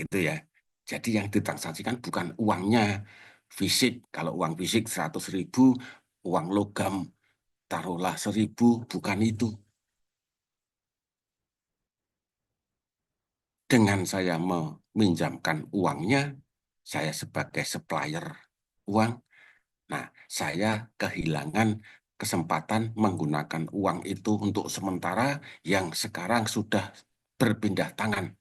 gitu ya. Jadi yang ditransaksikan bukan uangnya fisik. Kalau uang fisik 100.000, uang logam taruhlah 1.000, bukan itu. Dengan saya meminjamkan uangnya, saya sebagai supplier uang, nah saya kehilangan kesempatan menggunakan uang itu untuk sementara yang sekarang sudah berpindah tangan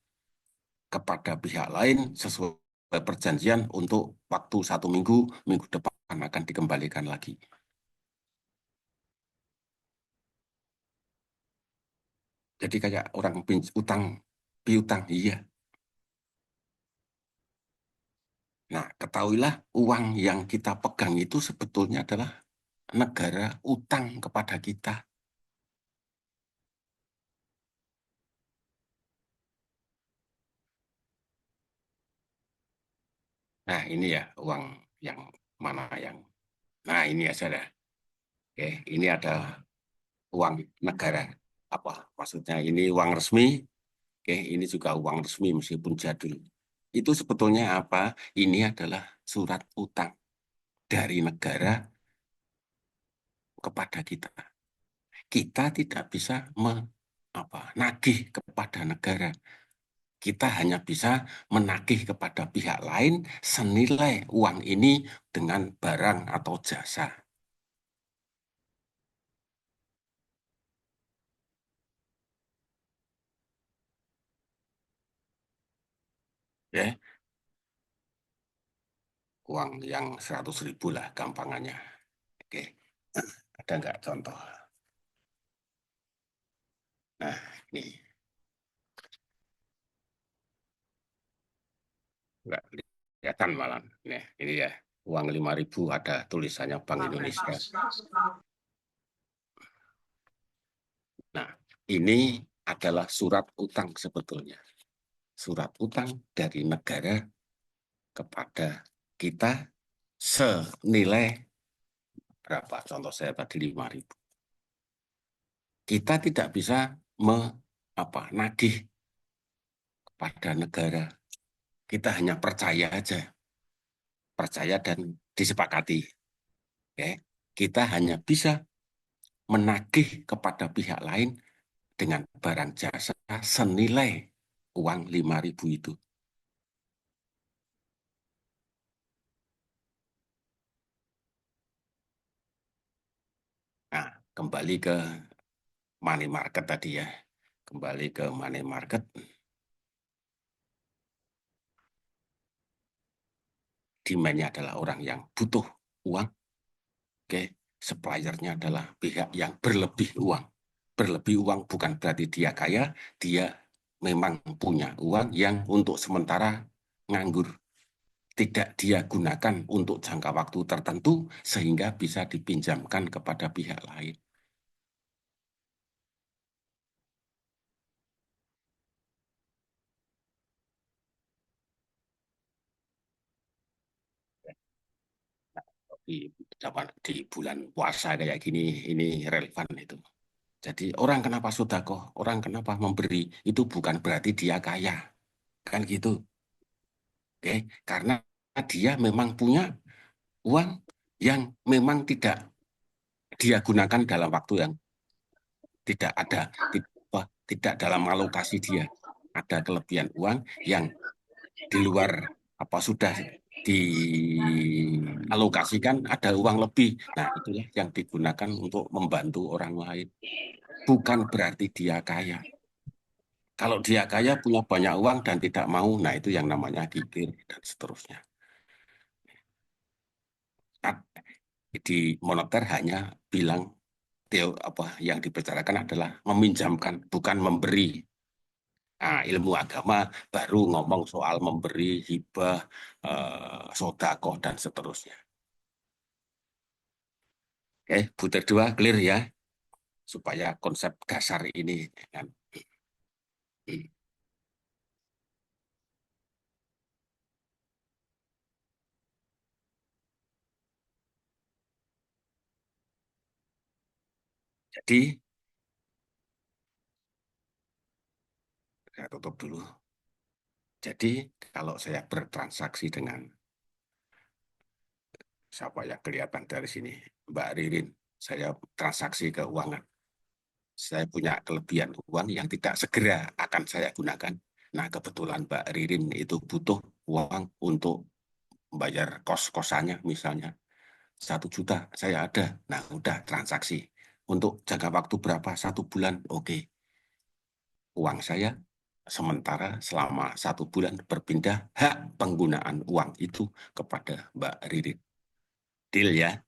kepada pihak lain sesuai perjanjian untuk waktu 1 minggu, minggu depan akan dikembalikan lagi. Jadi kayak orang utang, piutang, iya. Nah, ketahuilah uang yang kita pegang itu sebetulnya adalah negara utang kepada kita. Nah, ini ya uang yang mana yang. Nah, ini ya saudara. Oke, ini ada uang negara. Apa? Maksudnya ini uang resmi. Oke, ini juga uang resmi meskipun jadul. Itu sebetulnya apa? Ini adalah surat utang dari negara kepada kita. Kita tidak bisa nagih kepada negara. Kita hanya bisa menagih kepada pihak lain senilai uang ini dengan barang atau jasa. Ya, uang yang 100.000 lah gampangannya. Oke, ada nggak contoh? Nah, ini nggak kelihatan malam. Ini ya, uang 5.000 ada tulisannya Bank Indonesia. Nah, ini adalah surat utang sebetulnya. Surat utang dari negara kepada kita senilai berapa? Contoh saya tadi 5.000. Kita tidak bisa nagih pada negara. Kita hanya percaya aja, percaya dan disepakati. Ya. Kita hanya bisa menagih kepada pihak lain dengan barang jasa senilai uang 5.000 itu. Nah, kembali ke money market tadi ya. Kembali ke money market, demand-nya adalah orang yang butuh uang. Oke, suppliernya adalah pihak yang berlebih uang. Berlebih uang bukan berarti dia kaya, dia memang punya uang yang untuk sementara nganggur. Tidak dia gunakan untuk jangka waktu tertentu sehingga bisa dipinjamkan kepada pihak lain. Di, di bulan puasa kayak gini, ini relevan itu. Jadi orang kenapa sedekah, orang kenapa memberi, itu bukan berarti dia kaya. Kan gitu. Oke, karena dia memang punya uang yang memang tidak dia gunakan dalam waktu yang tidak ada, tidak dalam alokasi dia. Ada kelebihan uang yang di luar sudah dialokasikan, ada uang lebih. Nah, itulah yang digunakan untuk membantu orang lain. Bukan berarti dia kaya. Kalau dia kaya, punya banyak uang dan tidak mau, nah itu yang namanya kikir dan seterusnya. Nah, di moneter hanya bilang yang dibicarakan adalah meminjamkan, bukan memberi. Nah, ilmu agama baru ngomong soal memberi, hibah, sodakoh, dan seterusnya. Oke, butir dua, clear ya, supaya konsep dasar ini. Kan. Jadi, saya tutup dulu. Jadi kalau saya bertransaksi dengan siapa ya kelihatan dari sini, Mbak Ririn, saya transaksi keuangan. Saya punya kelebihan uang yang tidak segera akan saya gunakan. Nah, kebetulan Mbak Ririn itu butuh uang untuk membayar kos-kosannya misalnya. 1 juta saya ada. Nah, udah transaksi. Untuk jangka waktu berapa? 1 bulan. Oke. Uang saya sementara selama 1 bulan berpindah hak penggunaan uang itu kepada Mbak Ririn. Deal ya.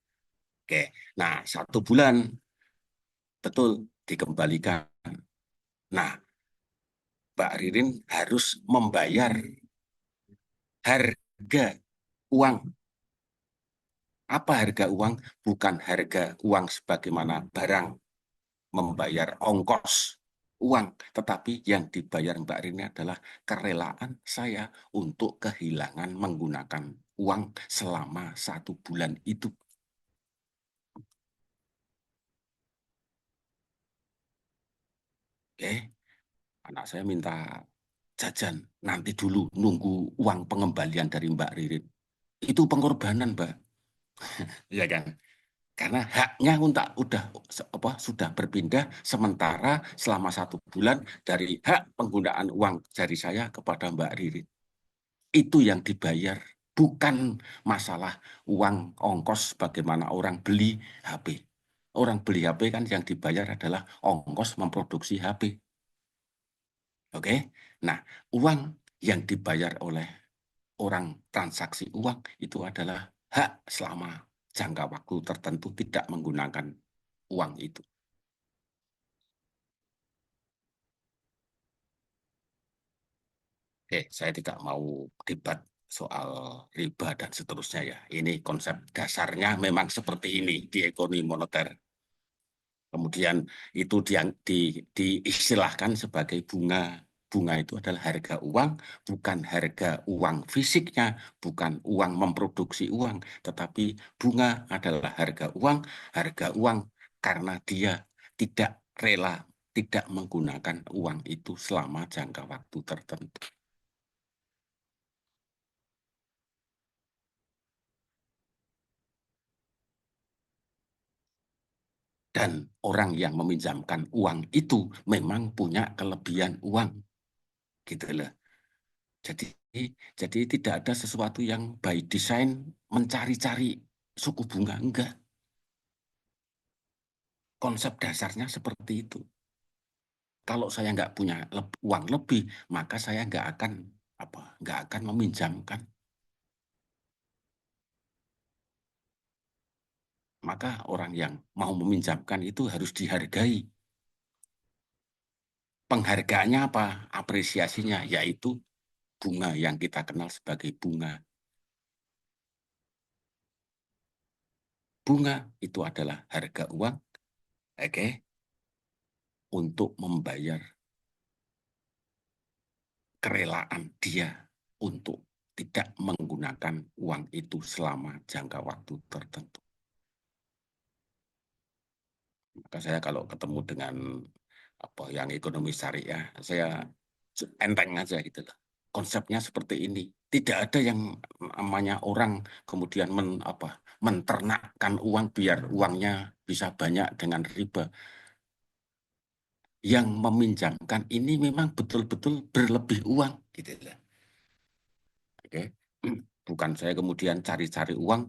Oke. Nah, 1 bulan betul dikembalikan. Nah, Mbak Ririn harus membayar harga uang. Apa harga uang? Bukan harga uang sebagaimana barang membayar ongkos uang, tetapi yang dibayar Mbak Rini adalah kerelaan saya untuk kehilangan menggunakan uang selama 1 bulan itu. Oke, anak saya minta jajan, nanti dulu nunggu uang pengembalian dari Mbak Ririn. Itu pengorbanan, Mbak. Iya kan? Karena haknya udah apa sudah berpindah sementara selama 1 bulan dari hak penggunaan uang dari saya kepada Mbak Riri. Itu yang dibayar, bukan masalah uang ongkos bagaimana orang beli HP. Orang beli HP kan yang dibayar adalah ongkos memproduksi HP. Oke? Nah, uang yang dibayar oleh orang transaksi uang itu adalah hak selama jangka waktu tertentu tidak menggunakan uang itu. Saya tidak mau debat soal riba dan seterusnya ya. Ini konsep dasarnya memang seperti ini di ekonomi moneter. Kemudian itu diistilahkan sebagai bunga. Bunga itu adalah harga uang, bukan harga uang fisiknya, bukan uang memproduksi uang, tetapi bunga adalah harga uang karena dia tidak rela, tidak menggunakan uang itu selama jangka waktu tertentu. Dan orang yang meminjamkan uang itu memang punya kelebihan uang, gitu loh. Jadi, jadi tidak ada sesuatu yang by design mencari-cari suku bunga, enggak. Konsep dasarnya seperti itu. Kalau saya nggak punya uang lebih, maka saya nggak akan meminjamkan. Maka orang yang mau meminjamkan itu harus dihargai. Penghargaannya apa? Apresiasinya, yaitu bunga yang kita kenal sebagai bunga. Bunga itu adalah harga uang, oke, untuk membayar kerelaan dia untuk tidak menggunakan uang itu selama jangka waktu tertentu. Maka saya kalau ketemu dengan apa yang ekonomi syariah, saya enteng aja gitu loh. Konsepnya seperti ini. Tidak ada yang namanya orang kemudian menternakkan uang biar uangnya bisa banyak dengan riba. Yang meminjamkan ini memang betul-betul berlebih uang gitu lah. Oke. Bukan saya kemudian cari-cari uang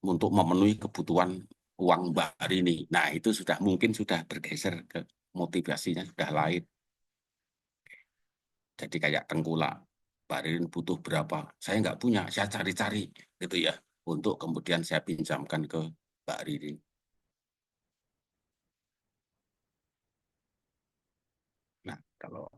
untuk memenuhi kebutuhan uang Mbak ini. Nah, itu sudah mungkin sudah bergeser ke motivasinya sudah lain. Jadi kayak tengkulak, Mbak Ririn butuh berapa? Saya nggak punya, saya cari-cari gitu ya. Untuk kemudian saya pinjamkan ke Mbak Ririn. Nah, kalau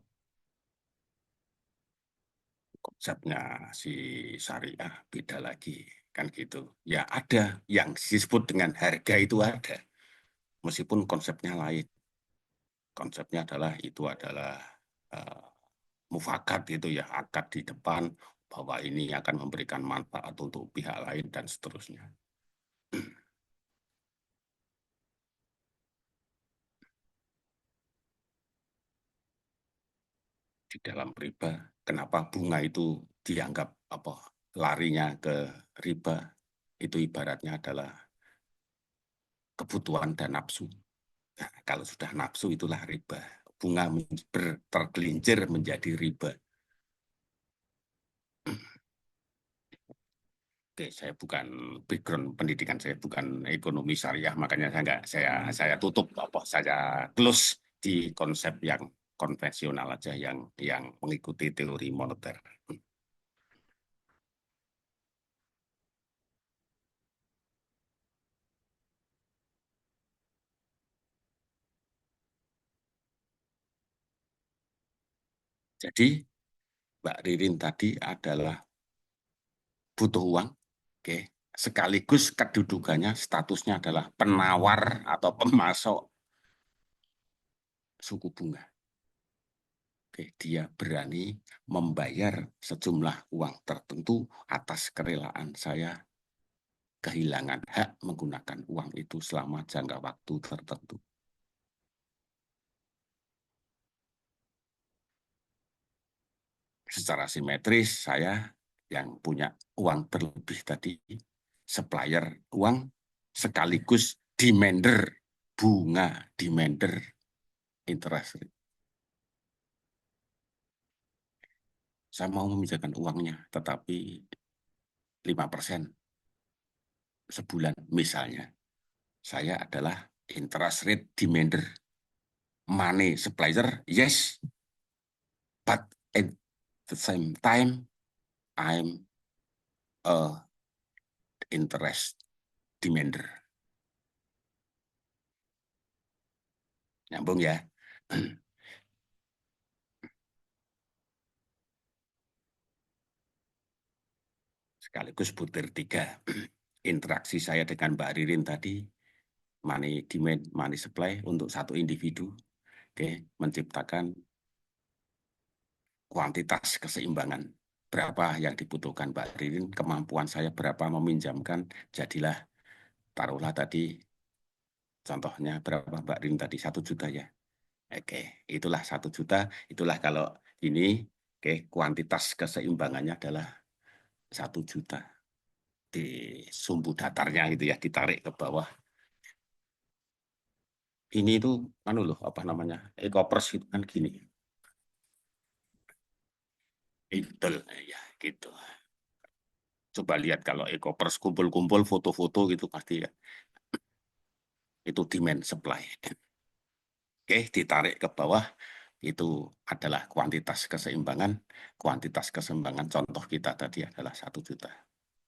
konsepnya si syariah beda lagi kan gitu. Ya ada yang disebut dengan harga itu ada, meskipun konsepnya lain. Konsepnya adalah itu adalah uh, mufakat itu ya akad di depan bahwa ini akan memberikan manfaat untuk pihak lain dan seterusnya. Di dalam riba. Kenapa bunga itu dianggap apa larinya ke riba? Itu ibaratnya adalah kebutuhan dan nafsu. Nah, kalau sudah nafsu itulah riba. Bunga tergelincir menjadi riba. Oke, saya bukan background pendidikan saya bukan ekonomi syariah, makanya saya nggak saya tutup apa saya close di konsep yang konvensional aja yang mengikuti teori moneter. Jadi Mbak Ririn tadi adalah butuh uang, oke. Sekaligus kedudukannya statusnya adalah penawar atau pemasok suku bunga. Oke, dia berani membayar sejumlah uang tertentu atas kerelaan saya kehilangan hak menggunakan uang itu selama jangka waktu tertentu. Secara simetris, saya yang punya uang berlebih tadi, supplier uang sekaligus demander bunga, demander interest rate. Saya mau meminjamkan uangnya, tetapi 5% sebulan misalnya. Saya adalah interest rate demander. Money supplier, yes, but at the same time, I'm a interest demander. Nyambung ya. Sekaligus butir tiga. Interaksi saya dengan Mbak Ririn tadi, money demand, money supply untuk satu individu, oke, menciptakan kuantitas keseimbangan. Berapa yang dibutuhkan Mbak Ririn, kemampuan saya berapa meminjamkan, jadilah taruhlah tadi contohnya berapa Mbak Ririn tadi 1 juta ya. Oke, itulah 1 juta, itulah kalau ini, oke, kuantitas keseimbangannya adalah 1 juta di sumbu datarnya gitu ya, ditarik ke bawah. Ini itu, anu loh, apa namanya, e-commerce itu kan gini, betul ya gitu. Coba lihat kalau e-commerce kumpul-kumpul foto-foto gitu pasti ya, itu demand supply. Oke, ditarik ke bawah, itu adalah kuantitas keseimbangan contoh kita tadi adalah 1 juta.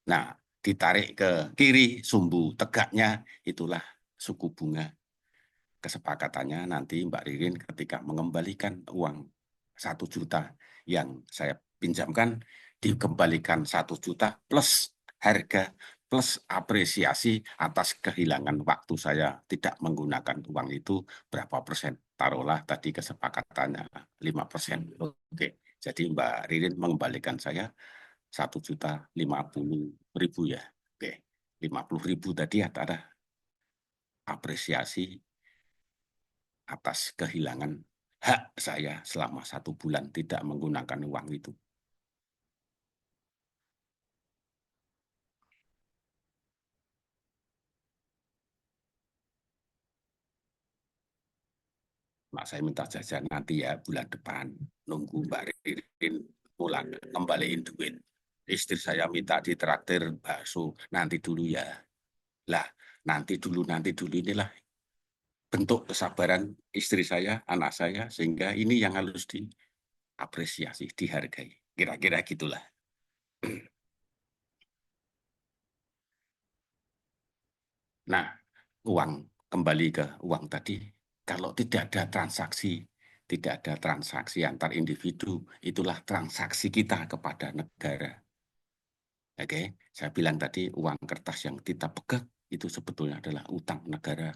Nah, ditarik ke kiri sumbu tegaknya itulah suku bunga. Kesepakatannya nanti Mbak Ririn ketika mengembalikan uang 1 juta yang saya pinjamkan, dikembalikan 1 juta plus harga plus apresiasi atas kehilangan waktu saya tidak menggunakan uang itu berapa persen. Taruhlah tadi kesepakatannya 5%. Oke, jadi Mbak Ririn mengembalikan saya 1.050.000 ya. Oke, 50.000 tadi ada apresiasi atas kehilangan hak saya selama 1 bulan tidak menggunakan uang itu. Mak saya minta jajan nanti ya bulan depan. Nunggu Mbak Ririn pulang kembaliin duit. Istri saya minta ditraktir bakso. Nanti dulu ya. Lah, nanti dulu inilah bentuk kesabaran istri saya, anak saya, sehingga ini yang harus diapresiasi, dihargai. Kira-kira gitulah. Nah, uang kembali ke uang tadi, kalau tidak ada transaksi antar individu, itulah transaksi kita kepada negara. Oke, saya bilang tadi uang kertas yang kita pegang itu sebetulnya adalah utang negara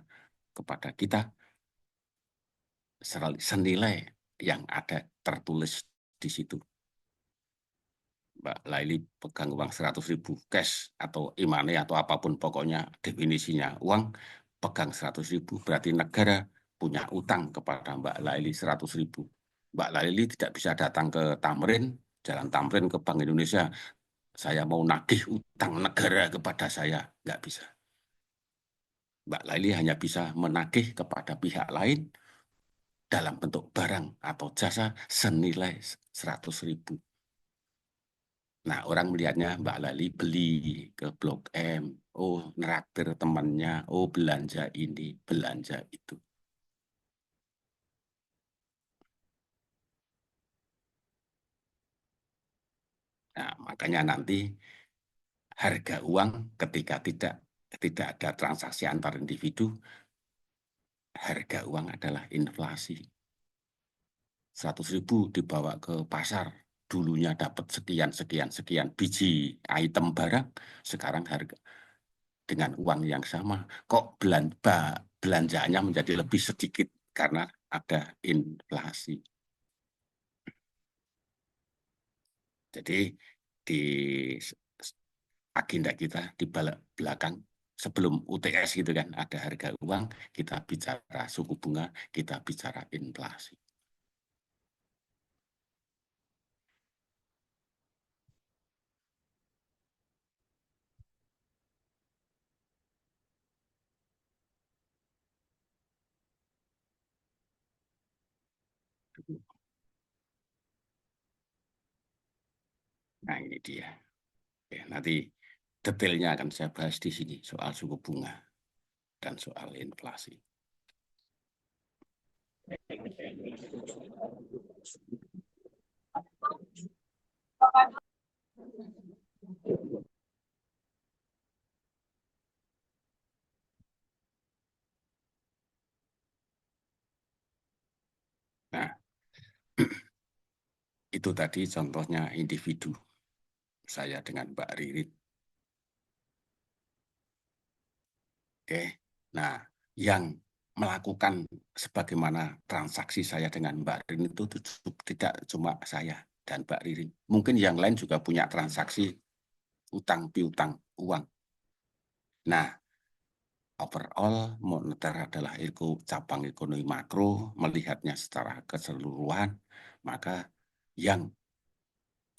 kepada kita senilai yang ada tertulis di situ. Mbak Laili pegang uang 100.000 cash atau imane atau apapun pokoknya definisinya uang, pegang 100.000 berarti negara punya utang kepada Mbak Laili 100.000. Mbak Laili tidak bisa datang ke Tamrin jalan tamrin ke Bank Indonesia, saya mau nagih utang negara kepada saya, nggak bisa. Mbak Laili hanya bisa menagih kepada pihak lain dalam bentuk barang atau jasa senilai 100.000. Nah, orang melihatnya Mbak Lali beli ke Blok M, oh neraktir temannya, oh belanja ini, belanja itu. Nah, makanya nanti harga uang ketika tidak ada transaksi antar individu, harga uang adalah inflasi. 100.000 dibawa ke pasar, dulunya dapat sekian, sekian, sekian biji item barang, sekarang harga dengan uang yang sama, kok belanjanya menjadi lebih sedikit karena ada inflasi. Jadi di agenda kita di belakang sebelum UTS gitu kan ada harga uang, kita bicara suku bunga, kita bicara inflasi. Nah ini dia. Oke, nanti detailnya akan saya bahas di sini soal suku bunga dan soal inflasi. Nah, itu tadi contohnya individu saya dengan Mbak Ririn. Oke. Nah, yang melakukan sebagaimana transaksi saya dengan Mbak Ririn itu tidak cuma saya dan Mbak Ririn. Mungkin yang lain juga punya transaksi utang piutang uang. Nah, overall moneter adalah cabang ekonomi makro, melihatnya secara keseluruhan, maka yang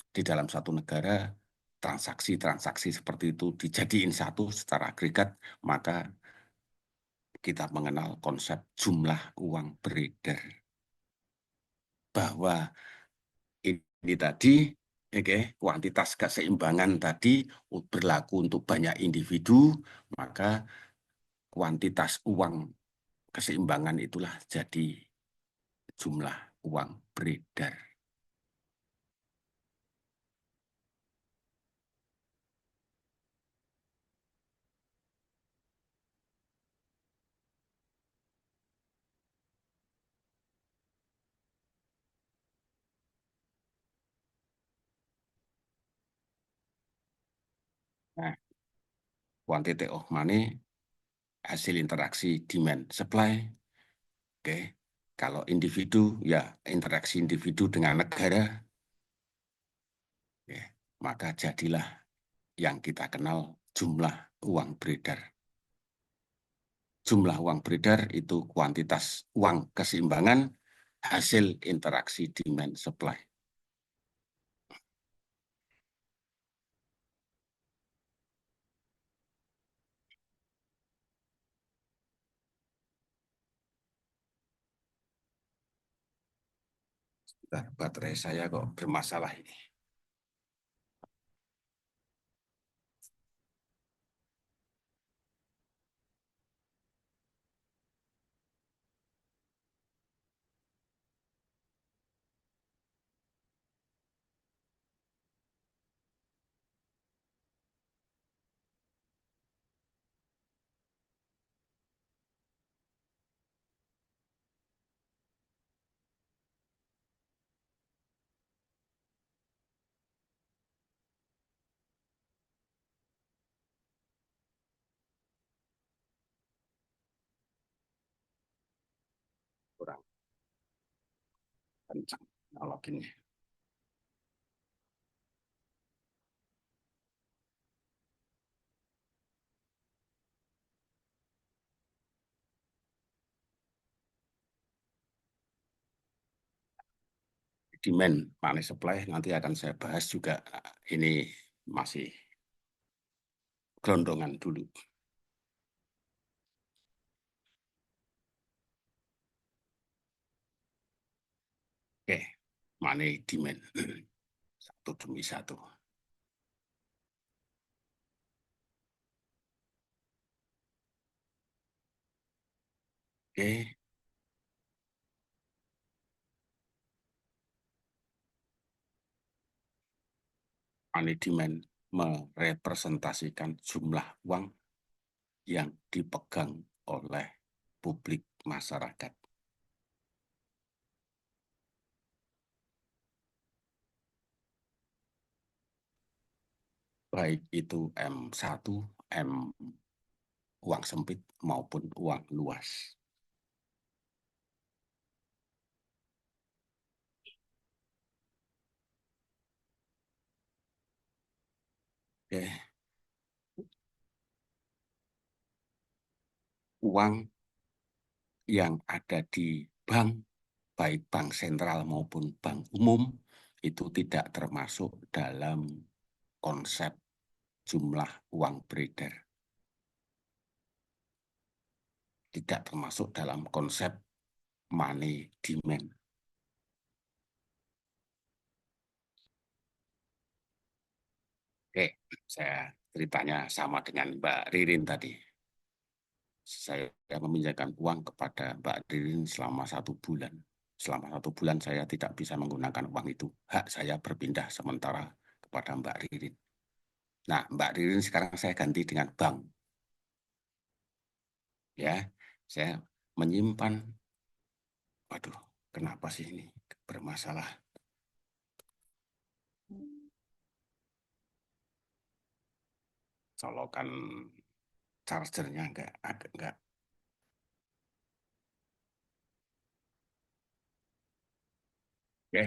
di dalam satu negara transaksi-transaksi seperti itu dijadiin satu secara agregat, maka kita mengenal konsep jumlah uang beredar. Bahwa ini tadi, oke, kuantitas keseimbangan tadi berlaku untuk banyak individu, maka kuantitas uang keseimbangan itulah jadi jumlah uang beredar. Nah, quantity of money hasil interaksi demand supply. Oke, kalau individu ya interaksi individu dengan negara, ya, maka jadilah yang kita kenal jumlah uang beredar. Jumlah uang beredar itu kuantitas uang keseimbangan hasil interaksi demand supply. Nah, baterai saya kok bermasalah ini. Kurang kencang loginnya. demand, money supply nanti akan saya bahas juga. Ini masih gelondongan dulu. Oke, money demand satu demi satu. Oke, money demand merepresentasikan jumlah uang yang dipegang oleh publik masyarakat. Baik itu M1, M uang sempit maupun uang luas. Oke, uang yang ada di bank, baik bank sentral maupun bank umum, itu tidak termasuk dalam konsep jumlah uang beredar. Tidak termasuk dalam konsep money demand. Oke, saya ceritanya sama dengan Mbak Ririn tadi. Saya meminjamkan uang kepada Mbak Ririn selama 1 bulan. Selama 1 bulan saya tidak bisa menggunakan uang itu. Hak saya berpindah sementara kepada Mbak Ririn. Nah, Mbak Ririn sekarang saya ganti dengan bank. Ya, saya menyimpan. Waduh, kenapa sih ini bermasalah? Colokan chargernya enggak. Oke,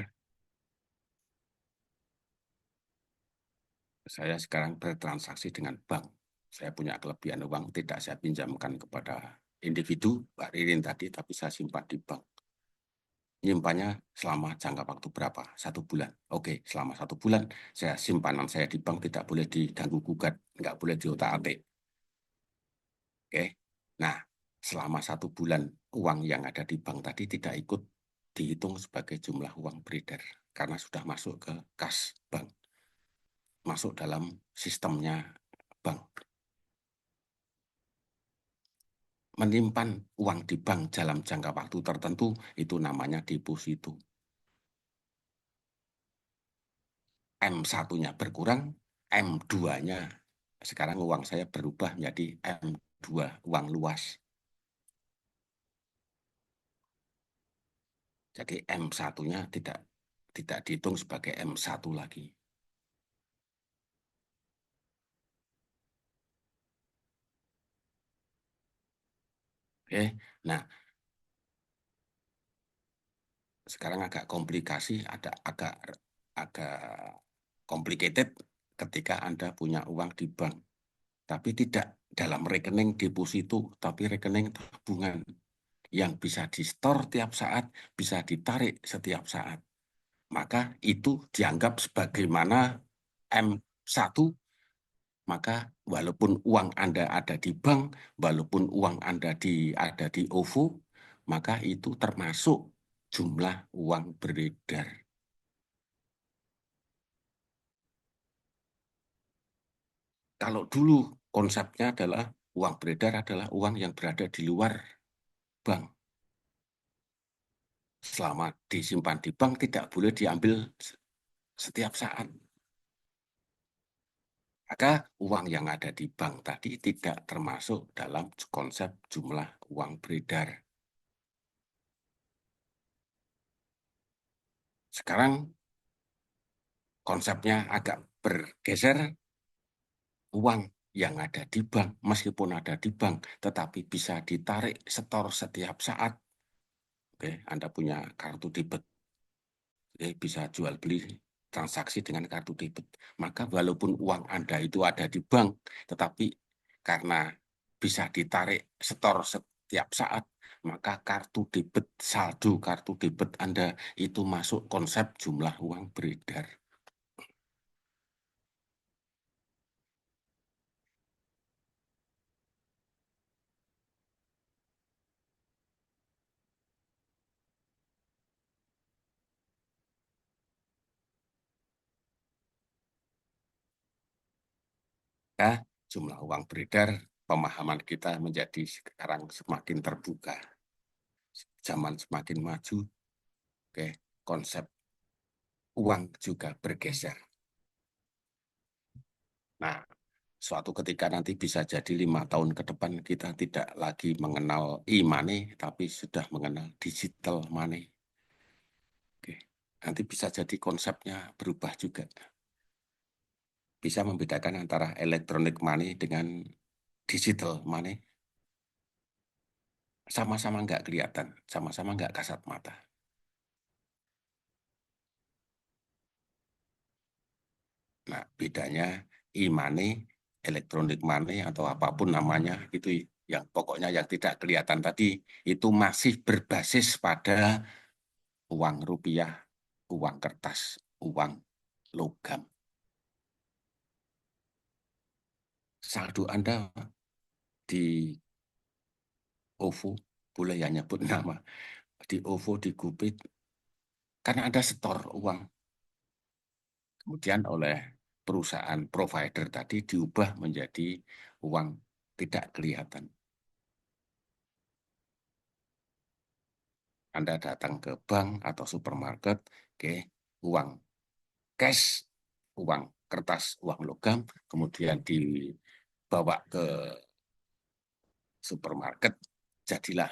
saya sekarang bertransaksi dengan bank. Saya punya kelebihan uang tidak saya pinjamkan kepada individu, Mbak Ririn tadi, tapi saya simpan di bank. Nyimpannya selama jangka waktu berapa? 1 bulan. Oke, selama 1 bulan saya simpanan saya di bank tidak boleh diganggu gugat, nggak boleh diotak-atik. Oke. Nah, selama 1 bulan uang yang ada di bank tadi tidak ikut dihitung sebagai jumlah uang beredar karena sudah masuk ke kas bank, masuk dalam sistemnya bank. Menyimpan uang di bank dalam jangka waktu tertentu itu namanya deposito. M1-nya berkurang, M2-nya sekarang uang saya berubah menjadi M2, uang luas. Jadi M1-nya tidak dihitung sebagai M1 lagi. Oke. Nah, sekarang agak komplikasi, ada agak complicated ketika Anda punya uang di bank, tapi tidak dalam rekening deposito, tapi rekening tabungan yang bisa di-store tiap saat, bisa ditarik setiap saat. Maka itu dianggap sebagaimana M1, maka walaupun uang Anda ada di bank, walaupun uang Anda ada di OVO, maka itu termasuk jumlah uang beredar. Kalau dulu konsepnya adalah uang beredar adalah uang yang berada di luar bank. Selama disimpan di bank tidak boleh diambil setiap saat. Maka uang yang ada di bank tadi tidak termasuk dalam konsep jumlah uang beredar. Sekarang konsepnya agak bergeser, uang yang ada di bank, meskipun ada di bank, tetapi bisa ditarik setor setiap saat. Oke, Anda punya kartu debit, bisa jual beli transaksi dengan kartu debit. Maka walaupun uang Anda itu ada di bank, tetapi karena bisa ditarik setor setiap saat, maka kartu debit, saldo kartu debit Anda itu masuk konsep jumlah uang beredar. Ya, jumlah uang beredar, pemahaman kita menjadi sekarang semakin terbuka. Zaman semakin maju, oke, konsep uang juga bergeser. Nah, suatu ketika nanti bisa jadi 5 tahun ke depan kita tidak lagi mengenal e-money, tapi sudah mengenal digital money. Oke. Nanti bisa jadi konsepnya berubah juga. Bisa membedakan antara electronic money dengan digital money. Sama-sama nggak kelihatan, sama-sama nggak kasat mata. Nah, bedanya e-money, electronic money, atau apapun namanya, itu yang pokoknya yang tidak kelihatan tadi, itu masih berbasis pada uang rupiah, uang kertas, uang logam. Saldo Anda di OVO, boleh ya nyebut nama, di OVO, di GoPay, karena ada setor uang. Kemudian oleh perusahaan provider tadi diubah menjadi uang tidak kelihatan. Anda datang ke bank atau supermarket, oke, uang cash, uang kertas, uang logam, kemudian dibawa ke supermarket, jadilah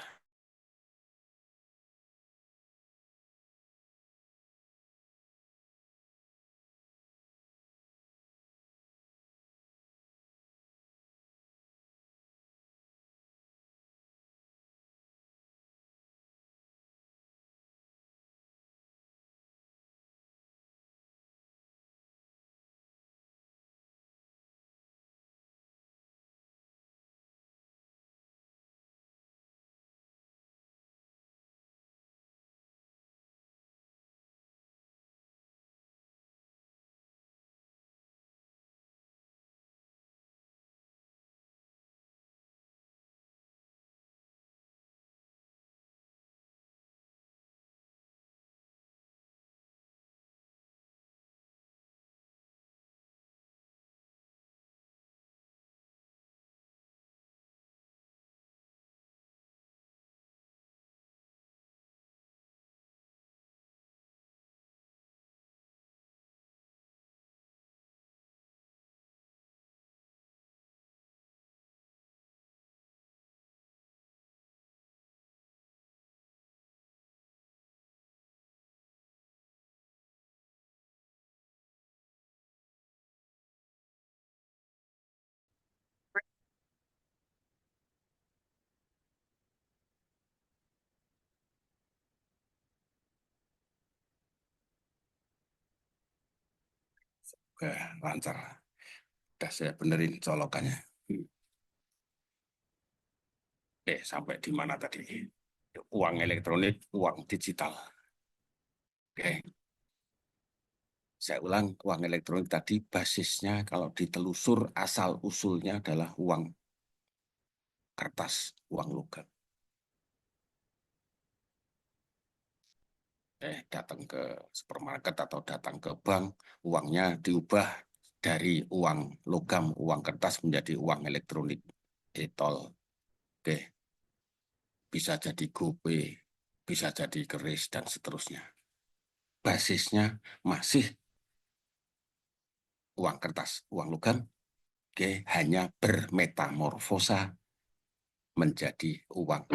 lancar. Udah saya benerin colokannya. Sampai di mana tadi? Uang elektronik, uang digital. Oke, saya ulang, uang elektronik tadi basisnya kalau ditelusur asal-usulnya adalah uang kertas, uang logam. Datang ke supermarket atau datang ke bank, uangnya diubah dari uang logam, uang kertas menjadi uang elektronik. E-tol, oke, bisa jadi GoPay, bisa jadi keris, dan seterusnya. Basisnya masih uang kertas, uang logam, oke, hanya bermetamorfosa menjadi uang.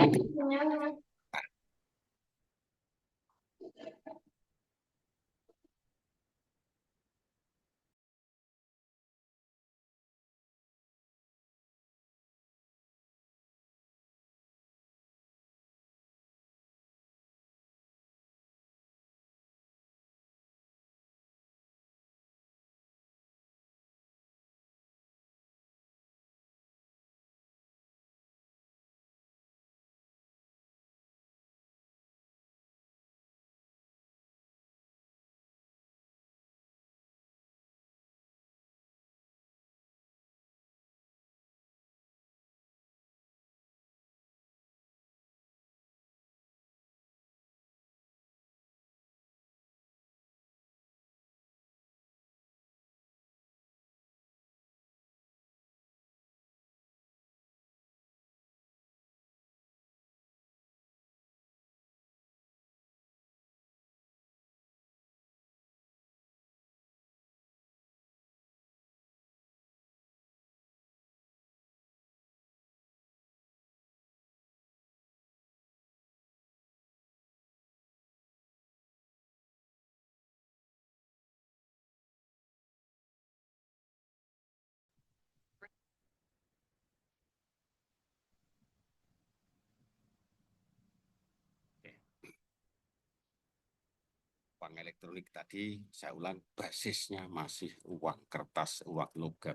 Uang elektronik tadi, saya ulang, basisnya masih uang kertas, uang logam.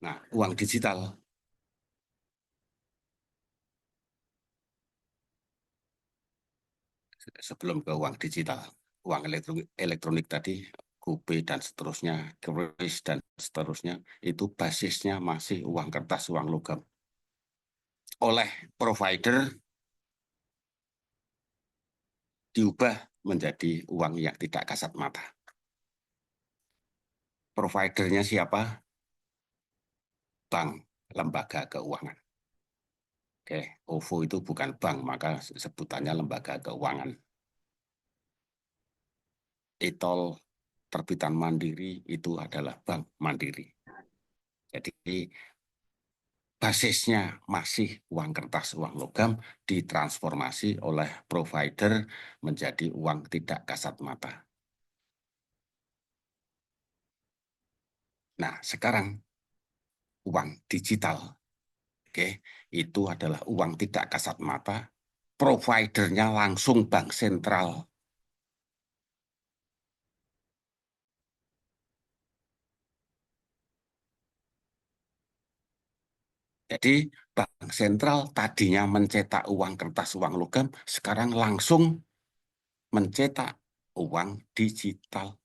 Nah, uang digital, sebelum ke uang digital, uang elektronik tadi, GoPay dan seterusnya, KRIS dan seterusnya, itu basisnya masih uang kertas, uang logam. Oleh provider diubah menjadi uang yang tidak kasat mata. Providernya siapa? Bank, lembaga keuangan. Oke, OVO itu bukan bank, maka sebutannya lembaga keuangan. Etol terbitan Mandiri itu adalah Bank Mandiri. Jadi basisnya masih uang kertas, uang logam, ditransformasi oleh provider menjadi uang tidak kasat mata. Nah, sekarang uang digital, oke, itu adalah uang tidak kasat mata, providernya langsung bank sentral. Jadi bank sentral tadinya mencetak uang kertas, uang logam, sekarang langsung mencetak uang digital.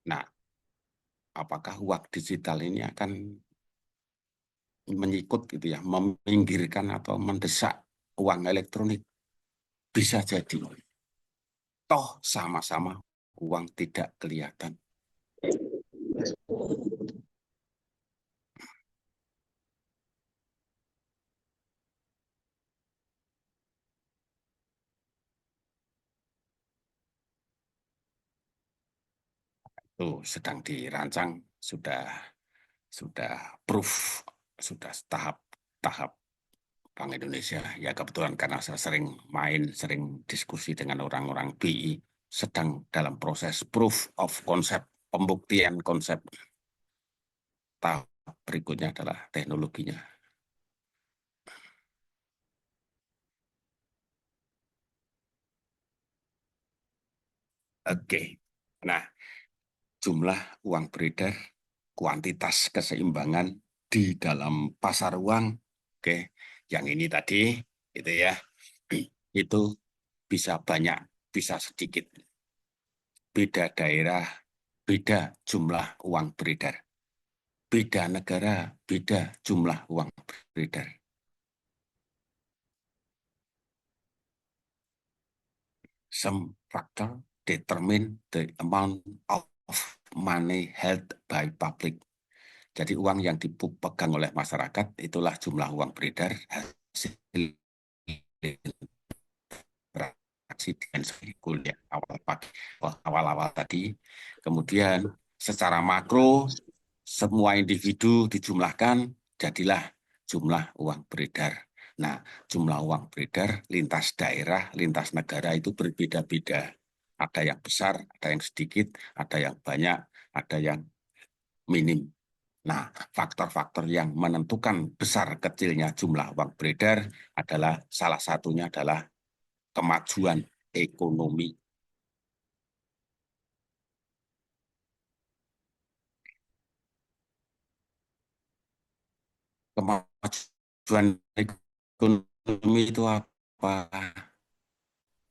Nah, apakah uang digital ini akan menyikut gitu ya, meminggirkan atau mendesak uang elektronik? Bisa jadi. Toh sama-sama uang tidak kelihatan. Itu sedang dirancang, sudah proof, sudah tahap Bank Indonesia. Ya kebetulan karena saya sering diskusi dengan orang-orang BI, sedang dalam proses proof of concept, pembuktian konsep. Tahap berikutnya adalah teknologinya. Oke. Nah, jumlah uang beredar, kuantitas keseimbangan di dalam pasar uang, oke, yang ini tadi, itu ya, itu bisa banyak, bisa sedikit. Beda daerah, beda jumlah uang beredar. Beda negara, beda jumlah uang beredar. Some factor determine the amount of money held by public. Jadi uang yang dipegang oleh masyarakat itulah jumlah uang beredar hasil interaksi dengan kuliah awal-awal tadi. Kemudian secara makro semua individu dijumlahkan jadilah jumlah uang beredar. Nah, jumlah uang beredar lintas daerah, lintas negara itu berbeda-beda. Ada yang besar, ada yang sedikit, ada yang banyak, ada yang minim. Nah, faktor-faktor yang menentukan besar kecilnya jumlah uang beredar adalah salah satunya adalah kemajuan ekonomi. Kemajuan ekonomi itu apa?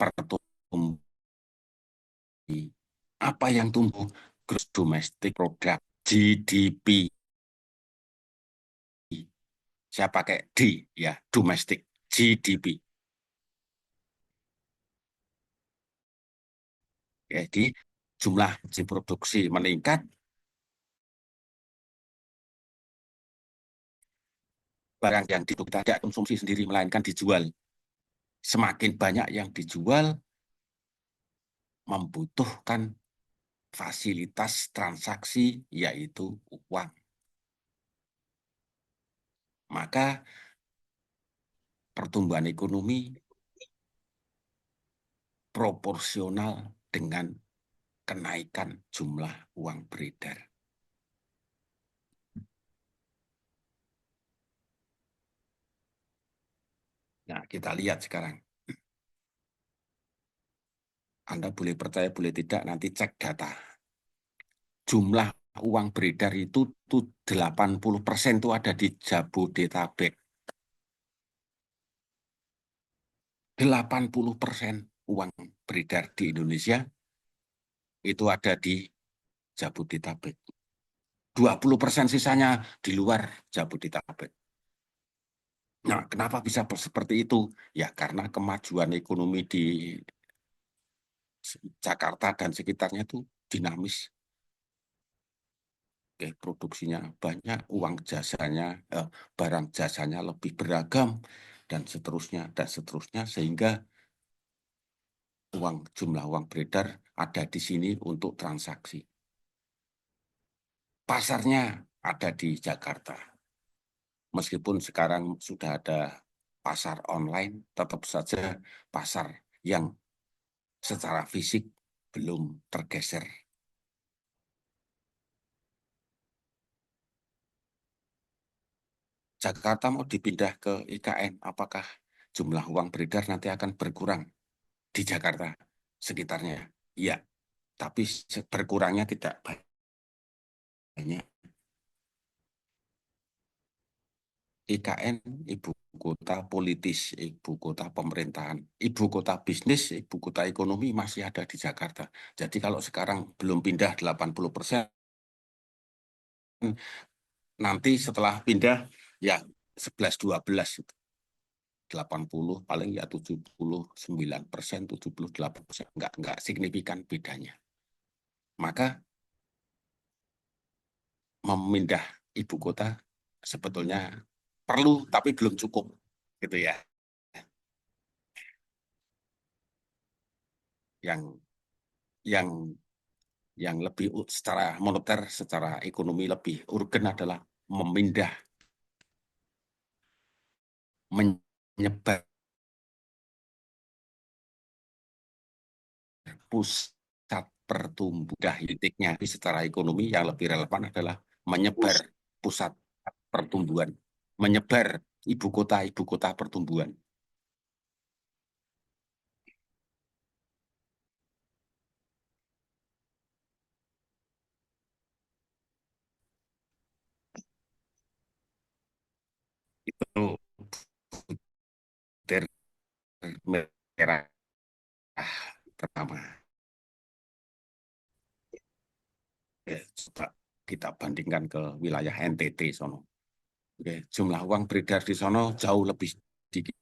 Pertumbuhan. Apa yang tumbuh? Gross Domestic Product, GDP. Saya pakai D, ya, domestic, GDP. Jadi jumlah produksi meningkat, barang yang tidak konsumsi sendiri, melainkan dijual. Semakin banyak yang dijual, membutuhkan fasilitas transaksi, yaitu uang. Maka pertumbuhan ekonomi proporsional dengan kenaikan jumlah uang beredar. Nah, kita lihat sekarang. Anda boleh percaya, boleh tidak, nanti cek data. Jumlah uang beredar itu tuh 80% itu ada di Jabodetabek. 80% uang beredar di Indonesia itu ada di Jabodetabek. 20% sisanya di luar Jabodetabek. Nah, kenapa bisa seperti itu? Ya, karena kemajuan ekonomi di Jakarta dan sekitarnya itu dinamis. Oke, produksinya banyak, uang jasanya, barang jasanya lebih beragam, dan seterusnya, sehingga jumlah uang beredar ada di sini untuk transaksi. Pasarnya ada di Jakarta. Meskipun sekarang sudah ada pasar online, tetap saja pasar yang secara fisik belum tergeser. Jakarta mau dipindah ke IKN, apakah jumlah uang beredar nanti akan berkurang di Jakarta sekitarnya? Iya, tapi berkurangnya tidak banyak. IKN, ibu kota politis, ibu kota pemerintahan, ibu kota bisnis, ibu kota ekonomi masih ada di Jakarta. Jadi kalau sekarang belum pindah 80%, nanti setelah pindah ya 11-12, 80 paling ya 79%, 78%, enggak signifikan bedanya. Maka memindah ibu kota sebetulnya perlu tapi belum cukup gitu ya. Yang yang yang lebih secara moneter, secara ekonomi lebih urgen adalah memindah, menyebar pusat pertumbuhan titiknya. Tapi secara ekonomi yang lebih relevan adalah menyebar pusat pertumbuhan, menyebar ibu kota pertumbuhan. Itu butir merah pertama. Ya, coba kita bandingkan ke wilayah NTT sono. Oke, jumlah uang beredar di sono jauh lebih sedikit.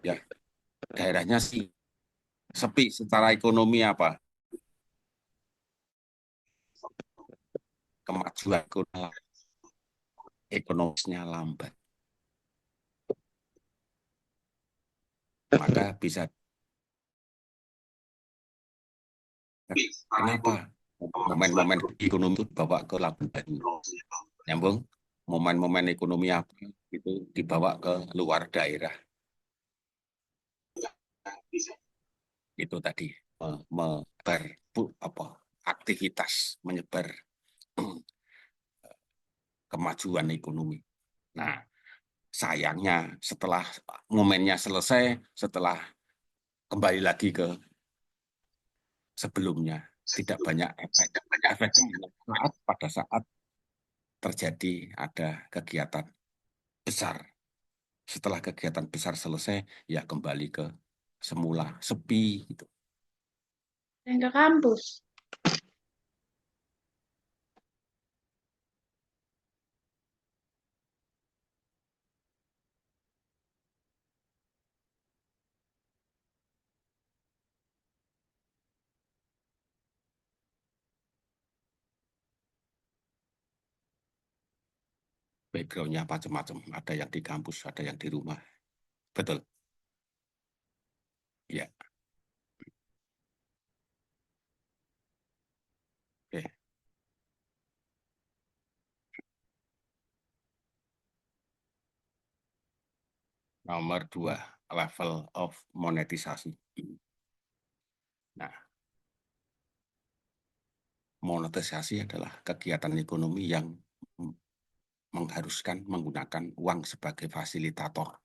Ya, daerahnya sih sepi secara ekonomi apa? Kemajuan ekonomisnya lambat. Maka bisa kenapa momen-momen ekonomi itu dibawa ke Labuan Bajo. Nyambung? Momen-momen ekonomi apa itu dibawa ke luar daerah. Itu tadi menyebar apa aktivitas menyebar kemajuan ekonomi. Nah, sayangnya setelah momennya selesai, setelah kembali lagi ke sebelumnya, tidak banyak efek. Efeknya pada saat terjadi ada kegiatan besar. Setelah kegiatan besar selesai, ya kembali ke semula, sepi gitu. Yang ke kampus. Backgroundnya macam-macam, ada yang di kampus, ada yang di rumah. Betul, ya. Oke. Nomor dua, level of monetisasi. Nah, monetisasi adalah kegiatan ekonomi yang mengharuskan menggunakan uang sebagai fasilitator.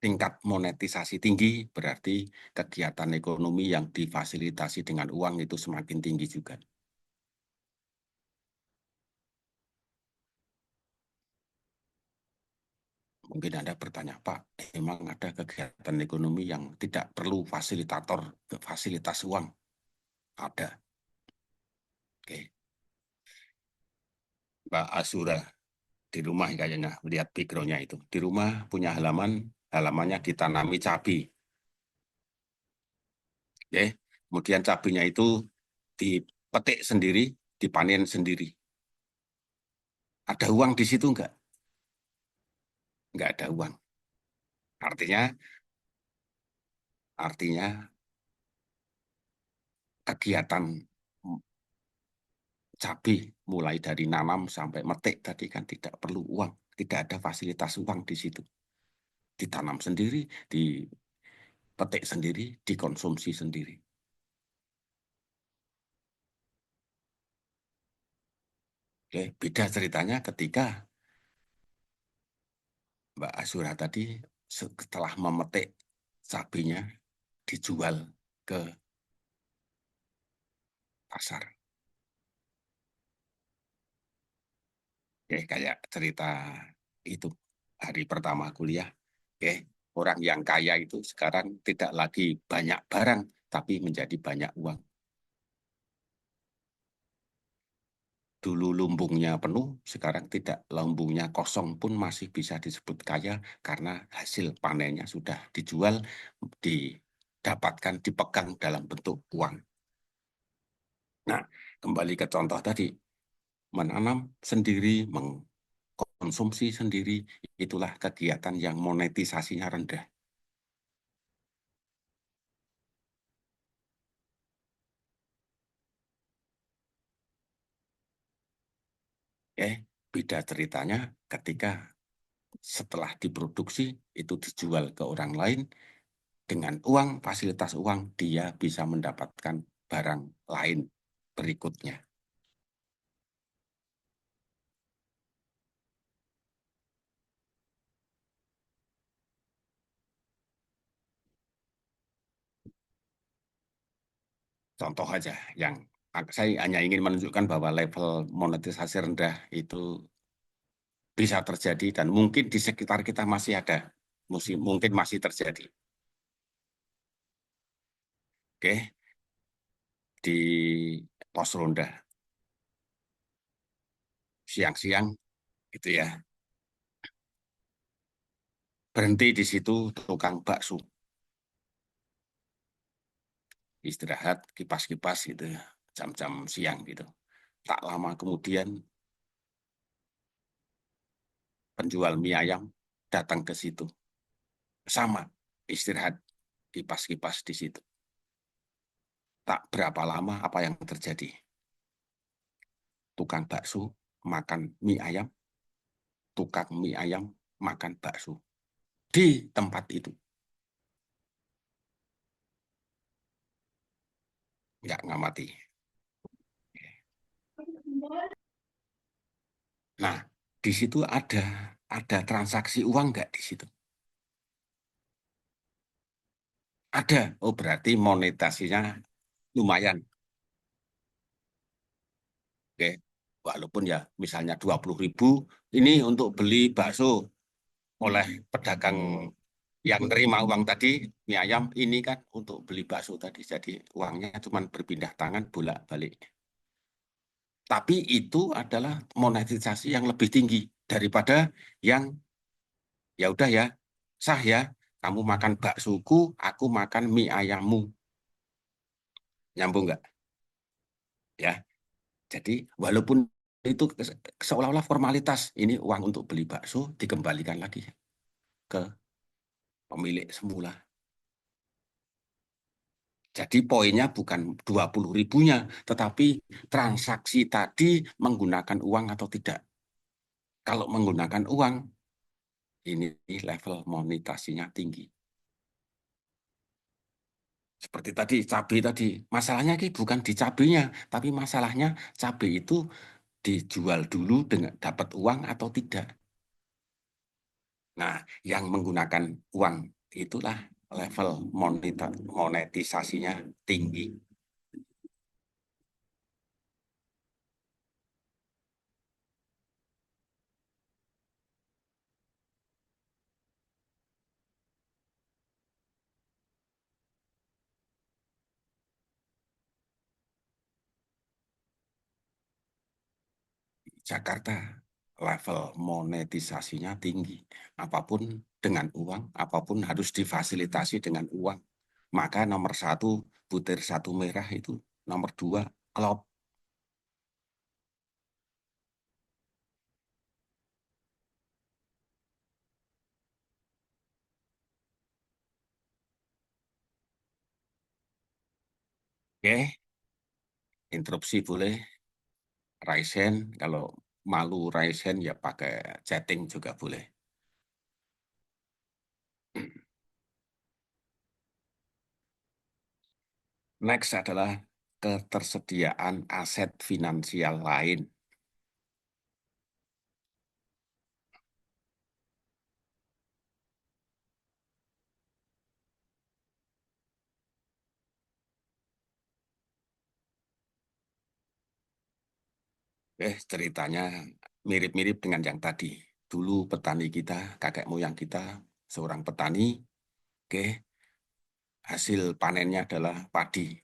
Tingkat monetisasi tinggi berarti kegiatan ekonomi yang difasilitasi dengan uang itu semakin tinggi juga. Mungkin Anda bertanya, Pak, emang ada kegiatan ekonomi yang tidak perlu fasilitator, fasilitas uang? Ada. Oke. Mbak Azura di rumah kayaknya, lihat background-nya itu. Di rumah punya halaman, halamannya ditanami cabai. Oke. Kemudian cabainya itu dipetik sendiri, dipanen sendiri. Ada uang di situ enggak? Enggak ada uang. Artinya kegiatan cabai mulai dari nanam sampai metik tadi kan tidak perlu uang, tidak ada fasilitas uang di situ. Ditanam sendiri, dipetik sendiri, dikonsumsi sendiri. Oke, beda ceritanya ketika Mbak Azura tadi setelah memetik cabainya dijual ke pasar. Oke, kayak cerita itu hari pertama kuliah. Oke, orang yang kaya itu sekarang tidak lagi banyak barang, tapi menjadi banyak uang. Dulu lumbungnya penuh, sekarang tidak. Lumbungnya kosong pun masih bisa disebut kaya karena hasil panennya sudah dijual, didapatkan, dipegang dalam bentuk uang. Nah, kembali ke contoh tadi, menanam sendiri, mengkonsumsi sendiri, itulah kegiatan yang monetisasinya rendah. Beda ceritanya ketika setelah diproduksi itu dijual ke orang lain, dengan uang, fasilitas uang, dia bisa mendapatkan barang lain berikutnya. Contoh aja, yang saya hanya ingin menunjukkan bahwa level monetisasi rendah itu bisa terjadi dan mungkin di sekitar kita masih ada, mungkin masih terjadi. Oke, di pos ronda siang-siang itu ya, berhenti di situ tukang bakso, istirahat kipas-kipas gitu ya, jam-jam siang gitu. Tak lama kemudian penjual mie ayam datang ke situ, sama istirahat kipas-kipas di situ. Tak berapa lama apa yang terjadi? Tukang bakso makan mie ayam, tukang mie ayam makan bakso di tempat itu. Nggak ngamati. Nah, di situ ada transaksi uang nggak di situ? Ada. Oh, berarti monetasinya lumayan. Oke. Walaupun ya misalnya 20.000 ini untuk beli bakso oleh pedagang yang terima uang tadi, mie ayam ini kan untuk beli bakso tadi. Jadi uangnya cuma berpindah tangan bolak-balik. Tapi itu adalah monetisasi yang lebih tinggi daripada yang ya udah ya, sah ya, kamu makan baksoku, aku makan mie ayammu. Nyambung nggak? Ya, jadi walaupun itu seolah-olah formalitas, ini uang untuk beli bakso dikembalikan lagi ke pemilik semula. Jadi poinnya bukan 20 ribunya, tetapi transaksi tadi menggunakan uang atau tidak. Kalau menggunakan uang, ini level monetasinya tinggi. Seperti tadi, cabai tadi. Masalahnya ki bukan di cabainya, tapi masalahnya cabai itu dijual dulu dengan dapat uang atau tidak. Nah, yang menggunakan uang itulah level monetisasinya tinggi. Jakarta level monetisasinya tinggi. Apapun dengan uang, apapun harus difasilitasi dengan uang. Maka nomor satu, butir satu merah itu. Nomor dua, klop. Oke, interupsi boleh. Raisen, kalau malu Raisen ya pakai chatting juga boleh. Next adalah ketersediaan aset finansial lain. Ceritanya mirip-mirip dengan yang tadi. Dulu petani kita, kakek moyang kita, seorang petani, oke, hasil panennya adalah padi.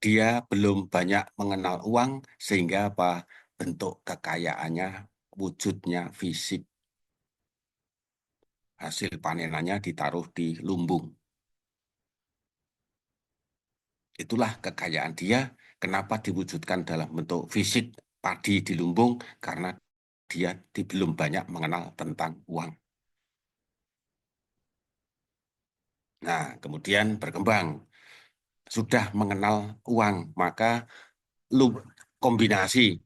Dia belum banyak mengenal uang, sehingga apa? Bentuk kekayaannya, wujudnya fisik, hasil panenannya ditaruh di lumbung. Itulah kekayaan dia. Kenapa diwujudkan dalam bentuk fisik padi di lumbung? Karena dia belum banyak mengenal tentang uang. Nah, kemudian berkembang. Sudah mengenal uang, maka lum kombinasi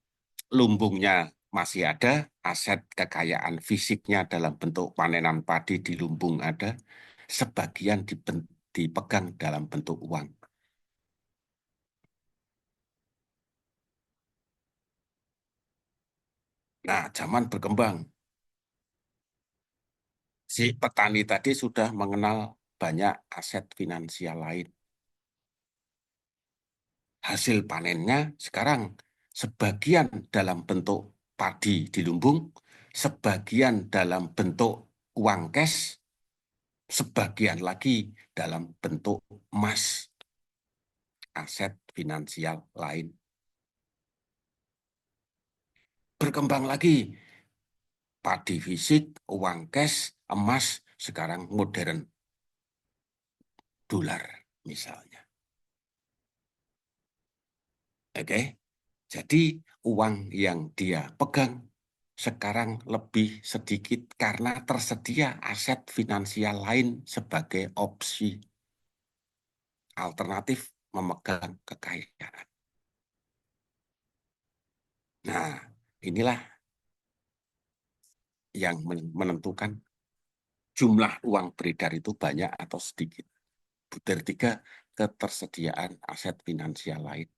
lumbungnya masih ada, aset kekayaan fisiknya dalam bentuk panenan padi di lumbung ada, sebagian dipegang dalam bentuk uang. Nah, zaman berkembang. Si petani tadi sudah mengenal banyak aset finansial lain. Hasil panennya sekarang sebagian dalam bentuk padi di lumbung, sebagian dalam bentuk uang cash, sebagian lagi dalam bentuk emas, aset finansial lain. Berkembang lagi, padi fisik, uang cash, emas, sekarang modern, dolar misalnya. Oke, jadi uang yang dia pegang sekarang lebih sedikit karena tersedia aset finansial lain sebagai opsi alternatif memegang kekayaan. Nah, inilah yang menentukan jumlah uang beredar itu banyak atau sedikit. Butir tiga, ketersediaan aset finansial lain.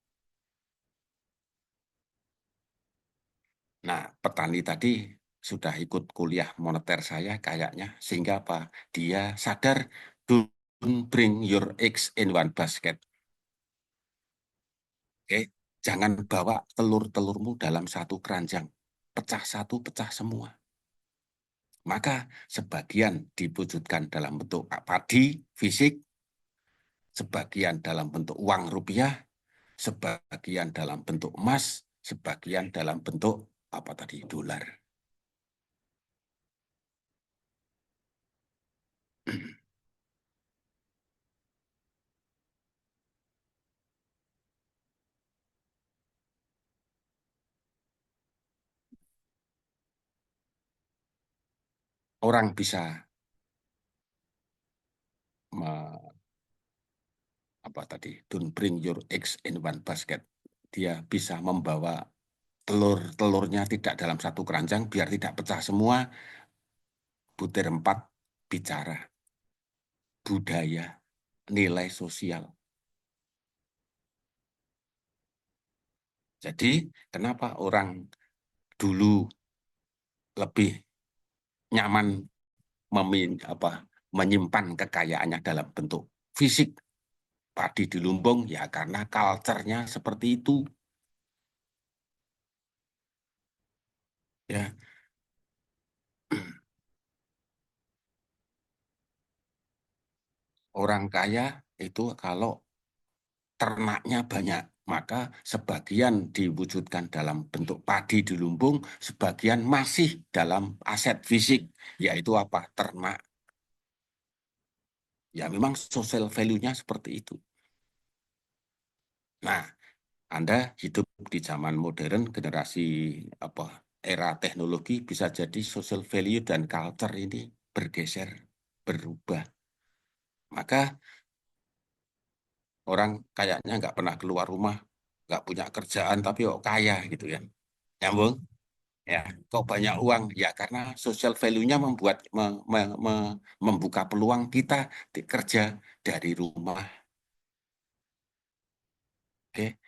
Nah, petani tadi sudah ikut kuliah moneter saya kayaknya, sehingga apa? Dia sadar, don't bring your eggs in one basket. Oke, jangan bawa telur-telurmu dalam satu keranjang. Pecah satu, pecah semua. Maka sebagian diwujudkan dalam bentuk padi, fisik, sebagian dalam bentuk uang rupiah, sebagian dalam bentuk emas, sebagian dalam bentuk apa tadi, dolar. Orang bisa apa tadi, don't bring your eggs in one basket. Dia bisa membawa telur-telurnya tidak dalam satu keranjang biar tidak pecah semua. Butir empat bicara. budaya, nilai sosial. Jadi kenapa orang dulu lebih nyaman menyimpan kekayaannya dalam bentuk fisik padi di lumbung, ya karena culture-nya seperti itu. Ya, orang kaya itu kalau ternaknya banyak, maka sebagian diwujudkan dalam bentuk padi di lumbung, sebagian masih dalam aset fisik, yaitu apa? Ternak. Ya memang social value-nya seperti itu. Nah, Anda hidup di zaman modern, generasi apa era teknologi, bisa jadi social value dan culture ini bergeser, berubah. Maka orang kayaknya nggak pernah keluar rumah, nggak punya kerjaan, tapi kok kaya gitu ya. Nyambung? Ya, kok banyak uang? Ya karena social value-nya membuka peluang kita kerja dari rumah. Oke,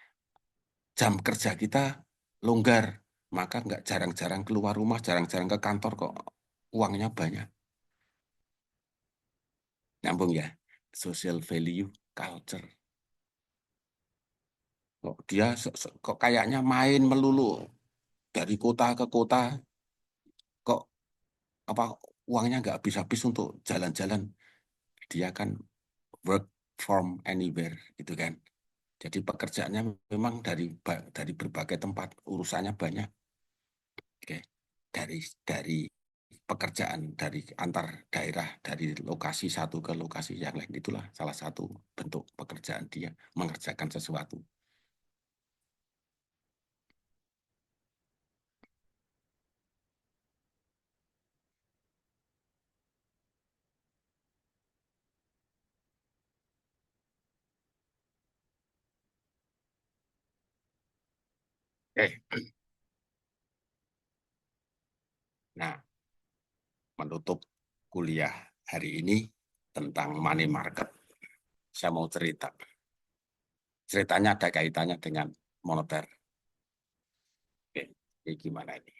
jam kerja kita longgar, maka nggak jarang-jarang keluar rumah, jarang-jarang ke kantor kok uangnya banyak. Nyambung ya? Social value, culture. Kok dia kok kayaknya main melulu dari kota ke kota, kok apa uangnya nggak habis-habis untuk jalan-jalan. Dia kan work from anywhere gitu kan. Jadi pekerjaannya memang dari berbagai tempat, urusannya banyak. Oke. Dari pekerjaan dari antar daerah, dari lokasi satu ke lokasi yang lain, itulah salah satu bentuk pekerjaan dia mengerjakan sesuatu. Oke. Nah, menutup kuliah hari ini tentang money market, saya mau cerita. Ceritanya ada kaitannya dengan moneter. Oke, ini gimana ini?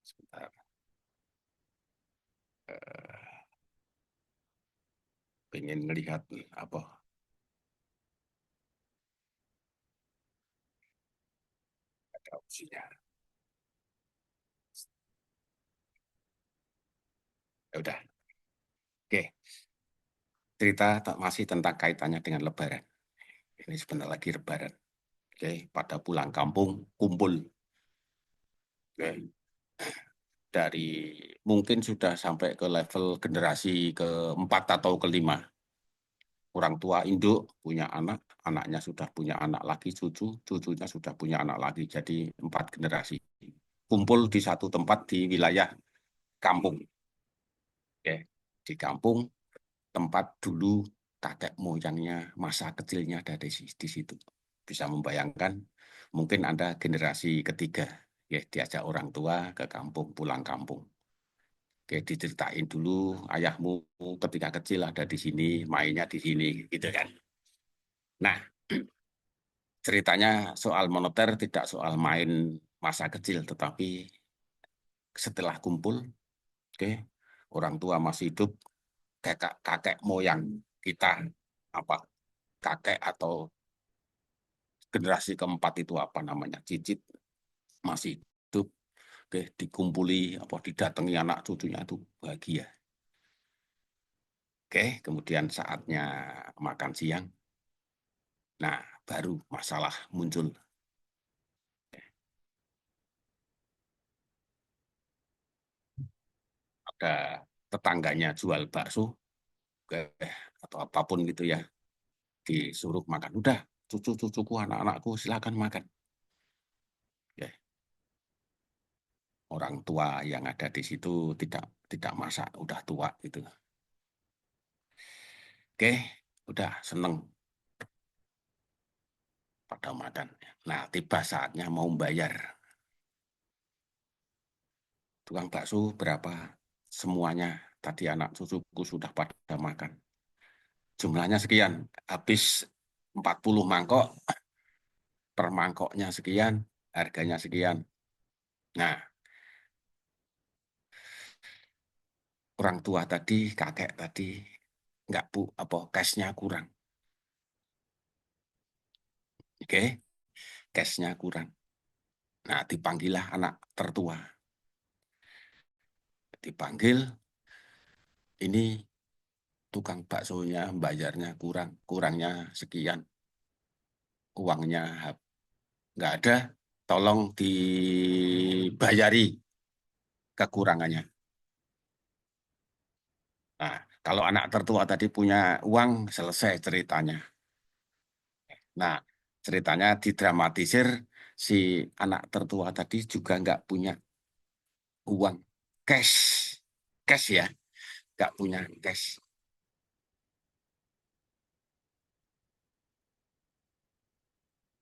Sebentar. Pengen melihat apa ada opsinya. Ya udah, oke. Cerita masih tentang kaitannya dengan Lebaran. Ini sebentar lagi Lebaran. Oke, pada pulang kampung kumpul. Oke. Dari mungkin sudah sampai ke level generasi keempat atau kelima. Orang tua induk punya anak, anaknya sudah punya anak lagi, cucunya sudah punya anak lagi. Jadi 4 generasi. Kumpul di satu tempat di wilayah kampung. Oke. Di kampung, tempat dulu kakek moyangnya, masa kecilnya ada di situ. Bisa membayangkan, mungkin Anda generasi ketiga. Ya, diajak orang tua ke kampung, pulang kampung. Oke, diceritain dulu ayahmu ketika kecil ada di sini, mainnya di sini, gitu kan. Nah, ceritanya soal moneter tidak soal main masa kecil, tetapi setelah kumpul, oke, orang tua masih hidup, kakek, kakek moyang kita, apa kakek atau generasi keempat itu apa namanya, cicit masih hidup, oke, dikumpuli, apa didatangi anak cucunya itu bahagia. Oke, kemudian saatnya makan siang. Nah, baru masalah muncul. Ada tetangganya jual bakso, atau apapun gitu ya, disuruh makan. Udah, cucu-cucuku, anak-anakku silakan makan. Ya, orang tua yang ada di situ tidak tidak masak, udah tua gitu. Oke, udah seneng pada makan. Nah, tiba saatnya mau bayar. Tukang bakso berapa? semuanya. Tadi anak cucuku sudah pada makan. Jumlahnya sekian, habis 40 mangkok, per mangkoknya sekian, harganya sekian. Nah, orang tua tadi, kakek tadi, nggak apa cashnya kurang. Oke, cashnya kurang. Nah, dipanggillah anak tertua. Dipanggil, ini tukang baksonya bayarnya kurang, kurangnya sekian, uangnya nggak ada, tolong dibayari kekurangannya. Nah, kalau anak tertua tadi punya uang, selesai ceritanya. Nah, ceritanya didramatisir, si anak tertua tadi juga nggak punya uang cash, cash ya, nggak punya cash.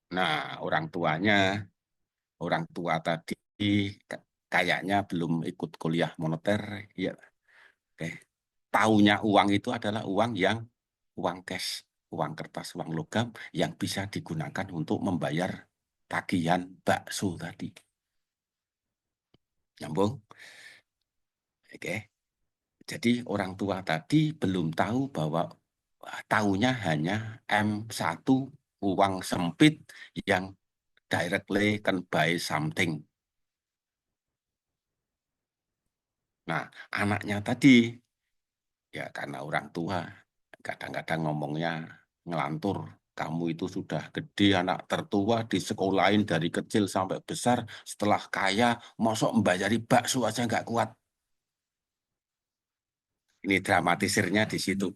Nah, orang tua tadi kayaknya belum ikut kuliah moneter, ya. Oke. Taunya uang itu adalah uang cash, uang kertas, uang logam yang bisa digunakan untuk membayar tagihan bakso tadi. Nyambung? Oke. Jadi orang tua tadi belum tahu bahwa tahunya hanya M1 uang sempit yang directly can buy something. Nah, anaknya tadi ya karena orang tua kadang-kadang ngomongnya ngelantur. Kamu itu sudah gede, anak tertua, disekolahin dari kecil sampai besar. Setelah kaya, mosok membayari bakso aja nggak kuat. Ini dramatisirnya di situ.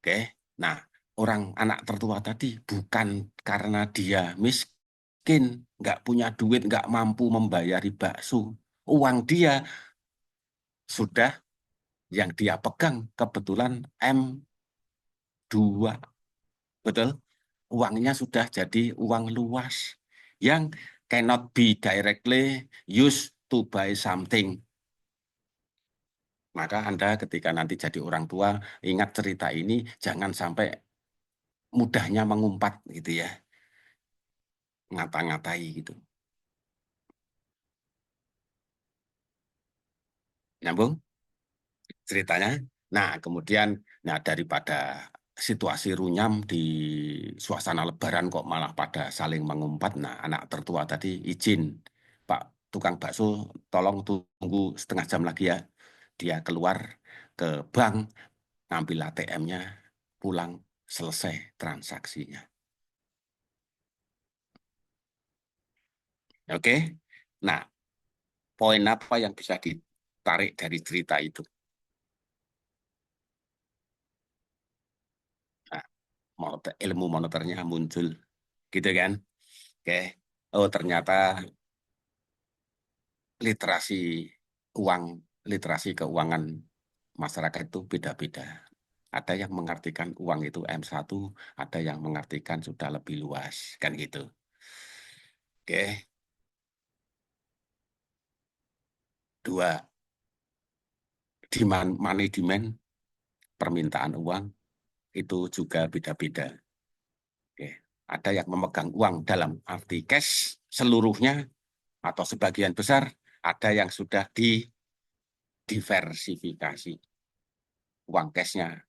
Oke. Nah, orang anak tertua tadi bukan karena dia miskin, nggak punya duit, nggak mampu membayari bakso. Uang dia sudah yang dia pegang kebetulan M2, betul? Uangnya sudah jadi uang luas yang cannot be directly used to buy something. Maka Anda ketika nanti jadi orang tua, ingat cerita ini, jangan sampai mudahnya mengumpat gitu ya, ngata-ngatai gitu. Nyambung ceritanya? Nah, kemudian, nah daripada situasi runyam di suasana Lebaran kok malah pada saling mengumpat. Nah, anak tertua tadi izin, Pak tukang bakso, tolong tunggu setengah jam lagi ya. Dia keluar ke bank, ngambil ATM-nya, pulang, selesai transaksinya. Oke? Nah, poin apa yang bisa ditarik dari cerita itu? Nah, ilmu moneternya muncul, gitu kan? Oke. Oh, ternyata literasi uang, literasi keuangan masyarakat itu beda-beda. Ada yang mengartikan uang itu M1, ada yang mengartikan sudah lebih luas, kan gitu. Oke, dua, demand, money demand, permintaan uang itu juga beda-beda. Oke, ada yang memegang uang dalam arti cash seluruhnya atau sebagian besar, ada yang sudah didiversifikasi uang cashnya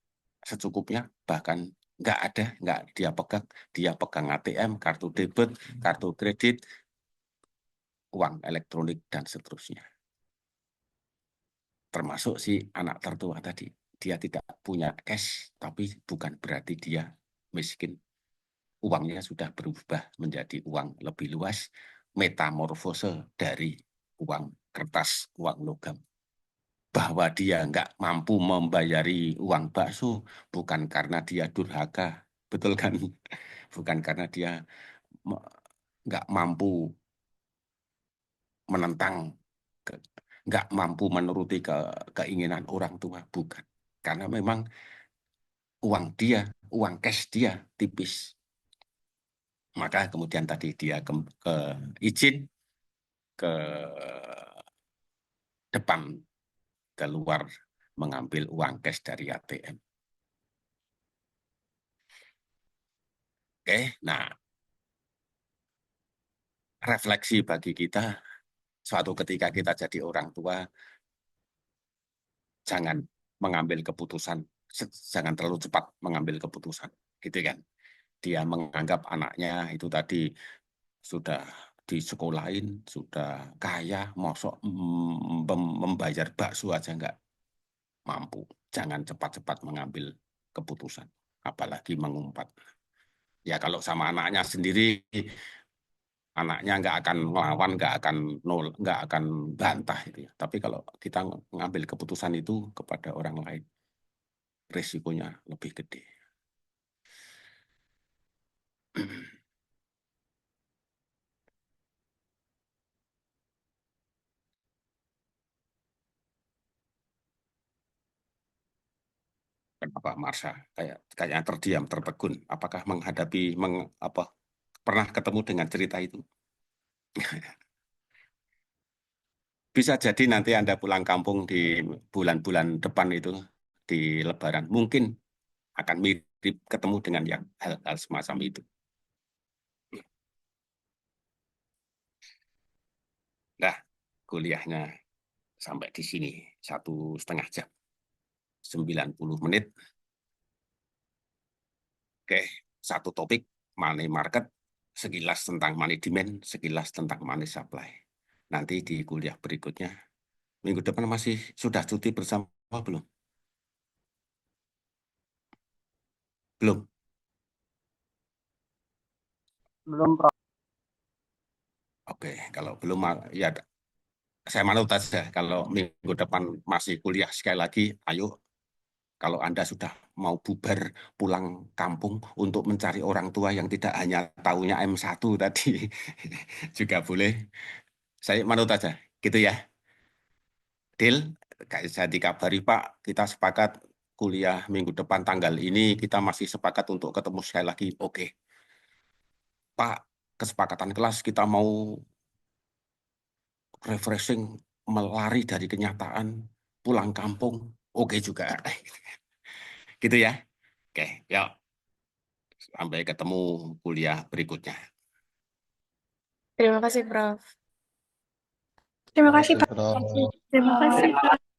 secukupnya, bahkan nggak dia pegang ATM, kartu debit, kartu kredit, uang elektronik dan seterusnya. Termasuk si anak tertua tadi, dia tidak punya cash, tapi bukan berarti dia miskin. Uangnya sudah berubah menjadi uang lebih luas, metamorfose dari uang kertas, uang logam. Bahwa dia nggak mampu membayari uang bakso bukan karena dia durhaka, betul kan? Bukan karena dia nggak mampu menentang, nggak mampu menuruti keinginan orang tua, bukan. Karena memang uang dia, uang cash dia tipis. Maka kemudian tadi dia ke izin ke depan keluar mengambil uang cash dari ATM. Oke, nah refleksi bagi kita suatu ketika kita jadi orang tua, jangan mengambil keputusan, jangan terlalu cepat mengambil keputusan, gitu kan? Dia menganggap anaknya itu tadi sudah disekolahin, sudah kaya, mosok membayar bakso aja nggak mampu. Jangan cepat-cepat mengambil keputusan, apalagi mengumpat. Ya kalau sama anaknya sendiri, anaknya nggak akan melawan, nggak akan bantah itu ya. Tapi kalau kita mengambil keputusan itu kepada orang lain, risikonya lebih gede. Kenapa Marsha kayaknya terdiam, tertegun? Apakah pernah ketemu dengan cerita itu? Bisa jadi nanti Anda pulang kampung di bulan-bulan depan itu di Lebaran, mungkin akan mirip ketemu dengan yang hal-hal semacam itu. Nah, kuliahnya sampai di sini 1,5 jam, 90 menit. Oke, satu topik money market, sekilas tentang money demand, sekilas tentang money supply. Nanti di kuliah berikutnya, minggu depan masih sudah cuti bersama belum? Belum. Belum, Prof. Oke, kalau belum ya saya manut saja. Kalau minggu depan masih kuliah sekali lagi, ayo. Kalau Anda sudah mau bubar pulang kampung untuk mencari orang tua yang tidak hanya taunya M1 tadi, juga boleh. Saya manut aja, gitu ya. Deal, kayak saya dikabari Pak, kita sepakat kuliah minggu depan tanggal ini, kita masih sepakat untuk ketemu sekali lagi. Oke, Pak, kesepakatan kelas kita mau refreshing, melari dari kenyataan, pulang kampung. Oke juga. Gitu ya. Oke, yuk. Sampai ketemu kuliah berikutnya. Terima kasih, Prof. Terima kasih, Prof. Terima kasih, Prof.